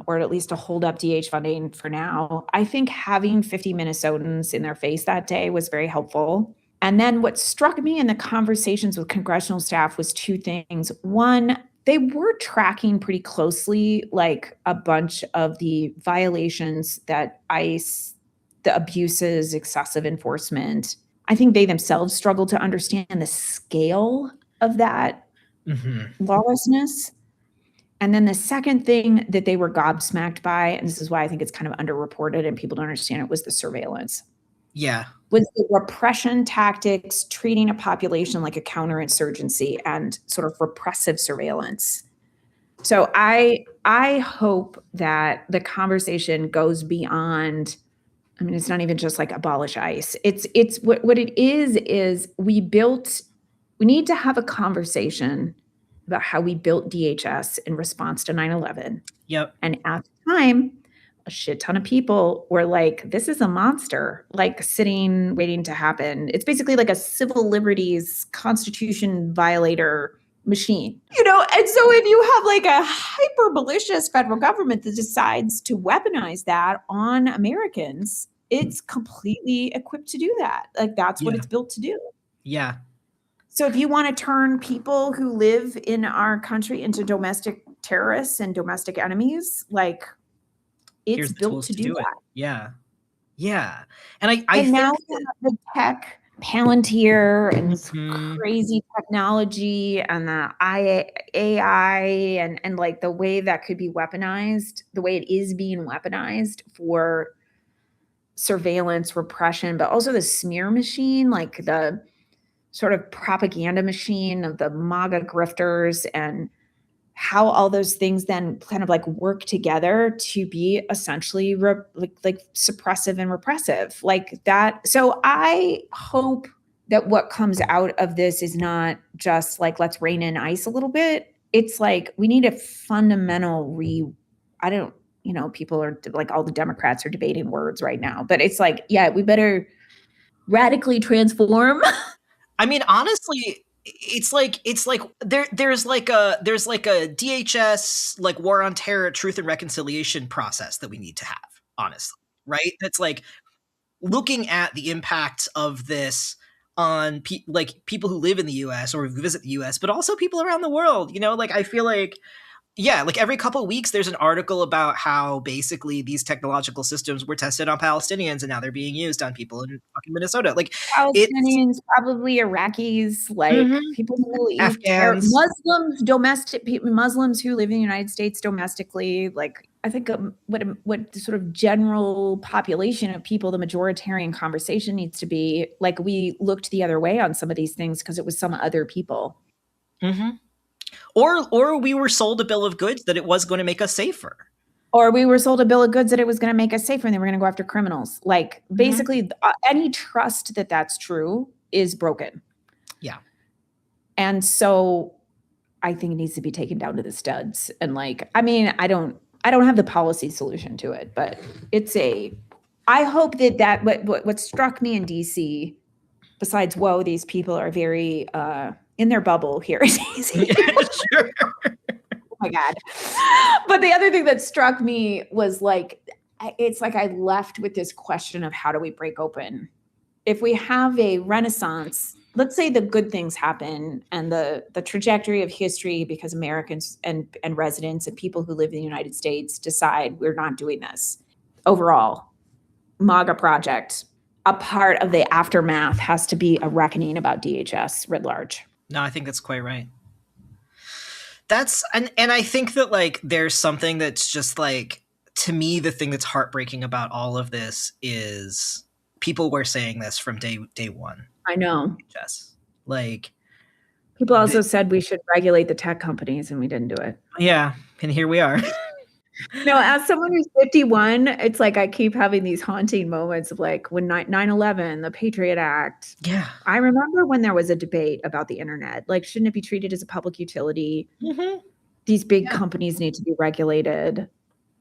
or at least to hold up DH funding for now. I think having 50 Minnesotans in their face that day was very helpful. And then what struck me in the conversations with congressional staff was two things. One, they were tracking pretty closely, like a bunch of the violations that ICE, the abuses, excessive enforcement. I think they themselves struggled to understand the scale of that lawlessness. And then the second thing that they were gobsmacked by, and this is why I think it's kind of underreported and people don't understand it, was the surveillance. Yeah. Was the repression tactics, treating a population like a counterinsurgency and sort of repressive surveillance. So I hope that the conversation goes beyond, I mean, it's not even just like abolish ICE. It's what it is we need to have a conversation about how we built DHS in response to 9/11. Yep. And at the time, a shit ton of people were like, this is a monster, like sitting, waiting to happen. It's basically like a civil liberties constitution violator machine, And so if you have like a hyper malicious federal government that decides to weaponize that on Americans, it's completely equipped to do that. Like that's what it's built to do. Yeah. So if you want to turn people who live in our country into domestic terrorists and domestic enemies, like it's built to do that. Yeah. Yeah. And I and think now we have the tech Palantir and this crazy technology and the AI and like the way that could be weaponized, the way it is being weaponized for surveillance, repression, but also the smear machine, like the sort of propaganda machine of the MAGA grifters and how all those things then kind of like work together to be essentially like suppressive and repressive like that. So I hope that what comes out of this is not just like, let's rein in ICE a little bit. It's like, we need a fundamental people are like, all the Democrats are debating words right now, but it's like, yeah, we better radically transform. I mean, honestly, it's like there's like a DHS like war on terror, truth and reconciliation process that we need to have, honestly, right? That's like looking at the impact of this on people who live in the US or who visit the US, but also people around the world. Like I feel like, yeah, like every couple of weeks there's an article about how basically these technological systems were tested on Palestinians and now they're being used on people in fucking Minnesota. Like Palestinians, probably Iraqis, like people in the Middle East, Afghans, Muslims who live in the United States domestically. Like I think what the sort of general population of people, the majoritarian conversation needs to be, like we looked the other way on some of these things because it was some other people. Or we were sold a bill of goods that it was going to make us safer. Or we were sold a bill of goods that it was going to make us safer and they were going to go after criminals. Like basically any trust that that's true is broken. Yeah. And so I think it needs to be taken down to the studs. And like, I mean, I don't have the policy solution to it, but I hope that what struck me in DC, besides, whoa, these people are very, in their bubble here. Sure. Oh my God. But the other thing that struck me was like, it's like I left with this question of how do we break open? If we have a renaissance, let's say the good things happen and the trajectory of history because Americans and residents and people who live in the United States decide we're not doing this. Overall, MAGA project, a part of the aftermath has to be a reckoning about DHS writ large. No, I think that's quite right. And I think that like there's something that's just like, to me, the thing that's heartbreaking about all of this is people were saying this from day one. I know. Just like people also said we should regulate the tech companies and we didn't do it. Yeah. And here we are. No, as someone who's 51, it's like I keep having these haunting moments of like when 9/11, the Patriot Act. Yeah. I remember when there was a debate about the internet. Like, shouldn't it be treated as a public utility? These big companies need to be regulated.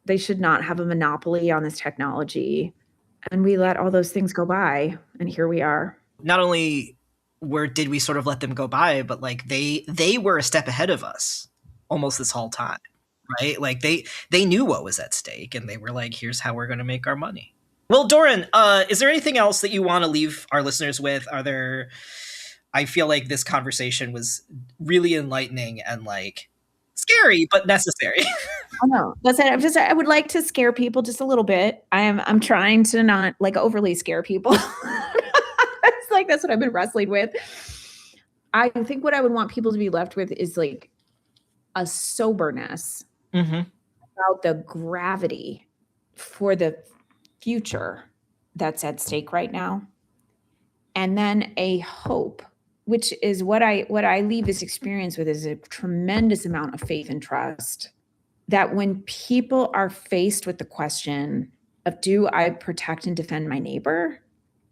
They should not have a monopoly on this technology. And we let all those things go by. And here we are. Not only did we sort of let them go by, but like they were a step ahead of us almost this whole time. right? Like they knew what was at stake, and they were like, here's how we're going to make our money. Well, Doran, is there anything else that you want to leave our listeners with? I feel like this conversation was really enlightening and like scary, but necessary. Oh no, that's it. I would like to scare people just a little bit. I'm trying to not like overly scare people. It's like, that's what I've been wrestling with. I think what I would want people to be left with is like a soberness about the gravity for the future that's at stake right now. And then a hope, which is what I leave this experience with, is a tremendous amount of faith and trust that when people are faced with the question of, do I protect and defend my neighbor?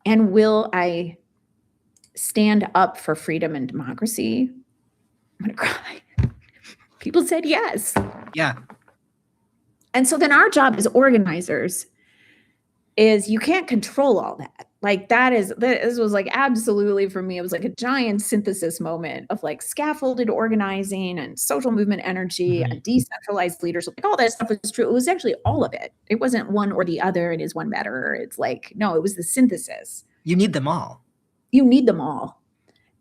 And will I stand up for freedom and democracy? I'm going to cry. People said yes. Yeah. And so then our job as organizers is, you can't control all that. Like this was like, absolutely, for me, it was like a giant synthesis moment of like scaffolded organizing and social movement energy and decentralized leadership. Like all that stuff was true. It was actually all of it. It wasn't one or the other. And is one better? It's like, no, it was the synthesis. You need them all. You need them all.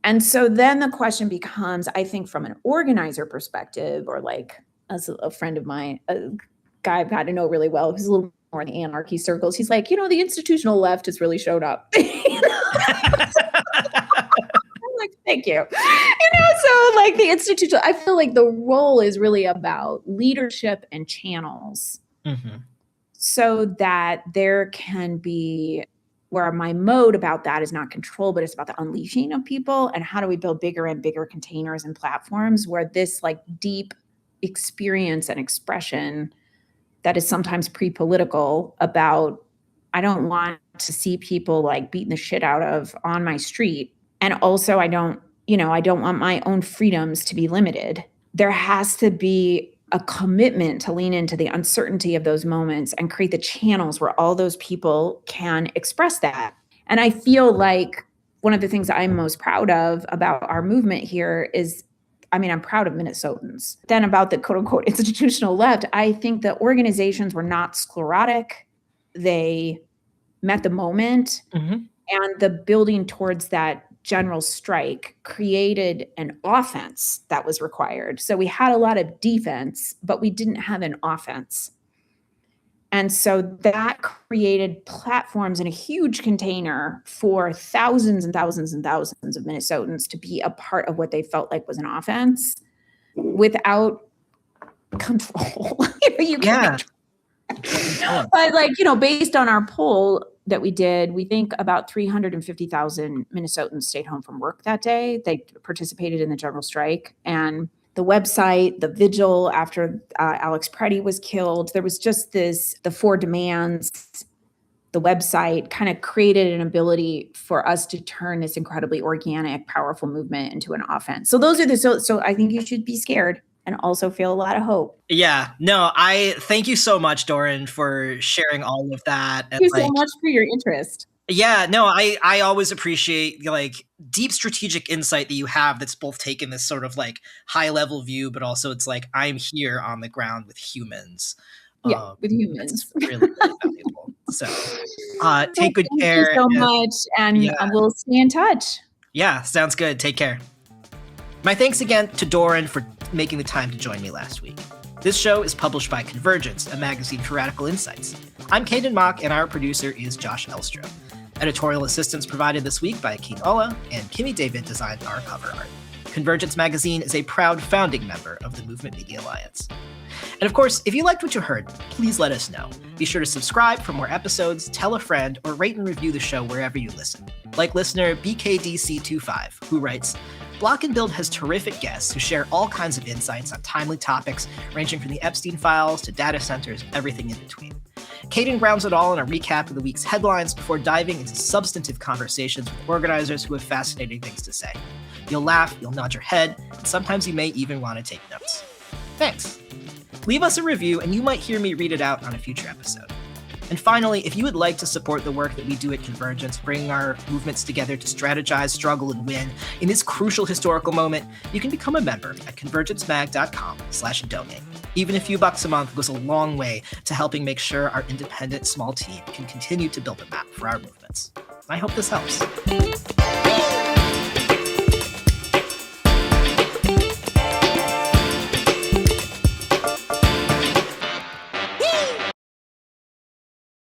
And so then the question becomes, I think from an organizer perspective, or like as a friend of mine, a guy I've got to know really well, who's a little more in the anarchy circles, he's like, the institutional left has really showed up. I'm like, thank you. So like the institutional, I feel like the role is really about leadership and channels so that there can be, where my mode about that is not control, but it's about the unleashing of people, and how do we build bigger and bigger containers and platforms where this like deep experience and expression that is sometimes pre-political about, I don't want to see people like beating the shit out of on my street. And also I don't want my own freedoms to be limited. There has to be a commitment to lean into the uncertainty of those moments and create the channels where all those people can express that. And I feel like one of the things I'm most proud of about our movement here is, I'm proud of Minnesotans. Then about the quote unquote institutional left, I think the organizations were not sclerotic. They met the moment, and the building towards that general strike created an offense that was required. So we had a lot of defense, but we didn't have an offense. And so that created platforms in a huge container for thousands and thousands and thousands of Minnesotans to be a part of what they felt like was an offense without control. You can't. But based on our poll that we did, we think about 350,000 Minnesotans stayed home from work that day. They participated in the general strike. And the website, the vigil after Alex Pretti was killed, there was just the 4 demands. The website kind of created an ability for us to turn this incredibly organic, powerful movement into an offense. So those are so I think you should be scared and also feel a lot of hope. Yeah, no, I thank you so much, Doran, for sharing all of that. Thank you so much for your interest. Yeah, no, I always appreciate like deep strategic insight that you have that's both taken this sort of like high level view, but also it's like, I'm here on the ground with humans. Yeah, with humans. Really, really valuable. So take good care. Thank you so much, and we'll stay in touch. Yeah, sounds good. Take care. My thanks again to Doran for making the time to join me last week. This show is published by Convergence, a magazine for radical insights. I'm Caden Mock, and our producer is Josh Elstrom. Editorial assistance provided this week by Keith Ola, and Kimmy David designed our cover art. Convergence Magazine is a proud founding member of the Movement Media Alliance. And of course, if you liked what you heard, please let us know. Be sure to subscribe for more episodes, tell a friend, or rate and review the show wherever you listen. Like listener BKDC25, who writes, Block and Build has terrific guests who share all kinds of insights on timely topics, ranging from the Epstein files to data centers, everything in between. Caden grounds it all in a recap of the week's headlines before diving into substantive conversations with organizers who have fascinating things to say. You'll laugh, you'll nod your head, and sometimes you may even want to take notes. Thanks. Leave us a review and you might hear me read it out on a future episode. And finally, if you would like to support the work that we do at Convergence, bringing our movements together to strategize, struggle, and win in this crucial historical moment, you can become a member at convergencemag.com/donate. Even a few bucks a month goes a long way to helping make sure our independent small team can continue to build a map for our movements. I hope this helps.